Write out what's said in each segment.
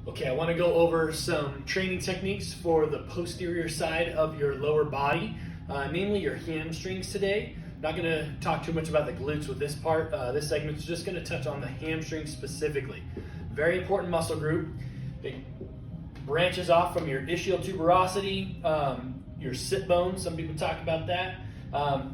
Okay, I want to go over some training techniques for the posterior side of your lower body, namely your hamstrings today. I'm not going to talk too much about the glutes with this part. This segment is just going to touch on the hamstrings specifically. Very important muscle group. It branches off from your ischial tuberosity, your sit bone, some people talk about that.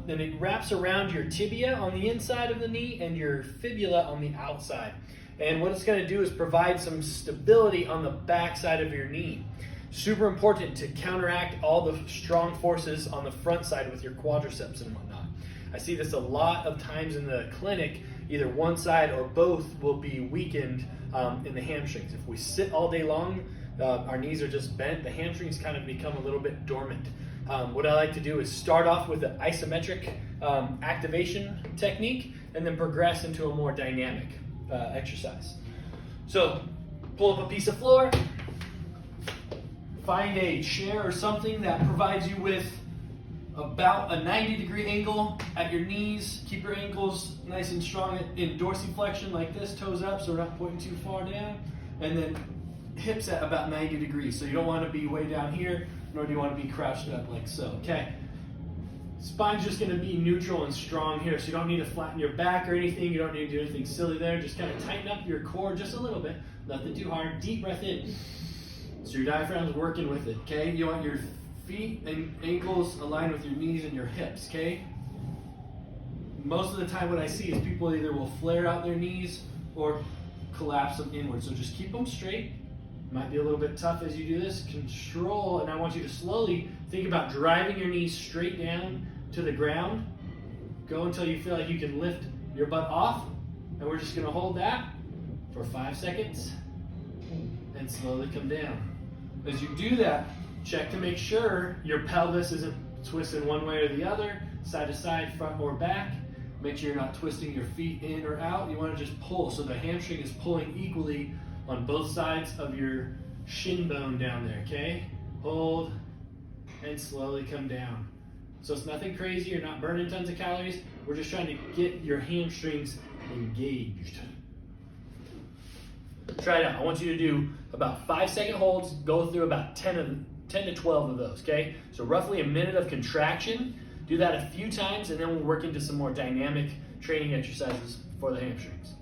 Then it wraps around your tibia on the inside of the knee and your fibula on the outside. And what it's going to do is provide some stability on the back side of your knee. Super important to counteract all the strong forces on the front side with your quadriceps and whatnot. I see this a lot of times in the clinic. Either one side or both will be weakened in the hamstrings. If we sit all day long, our knees are just bent, the hamstrings kind of become a little bit dormant. What I like to do is start off with an isometric activation technique and then progress into a more dynamic exercise. So pull up a piece of floor, find a chair or something that provides you with about a 90-degree angle at your knees. Keep your ankles nice and strong in dorsiflexion like this, toes up so we're not pointing too far down, and then hips at about 90 degrees. So you don't want to be way down here, nor do you want to be crouched up like so, okay? Spine's just going to be neutral and strong here, so you don't need to flatten your back or anything. You don't need to do anything silly there. Just kind of tighten up your core just a little bit. Nothing too hard. Deep breath in. So your diaphragm's working with it, okay? You want your feet and ankles aligned with your knees and your hips, okay? Most of the time what I see is people either will flare out their knees or collapse them inward. So just keep them straight. Might be a little bit tough as you do this. Control, and I want you to slowly think about driving your knees straight down to the ground. Go until you feel like you can lift your butt off, and we're just going to hold that for 5 seconds and slowly come down. As you do that, check to make sure your pelvis isn't twisting one way or the other, side to side, front or back. Make sure you're not twisting your feet in or out. You want to just pull, so the hamstring is pulling equally on both sides of your shin bone down there, okay? Hold and slowly come down. So it's nothing crazy, you're not burning tons of calories. We're just trying to get your hamstrings engaged. Try it out. I want you to do about 5-second holds, go through about 10 to 12 of those, okay? So roughly a minute of contraction. Do that a few times and then we'll work into some more dynamic training exercises for the hamstrings.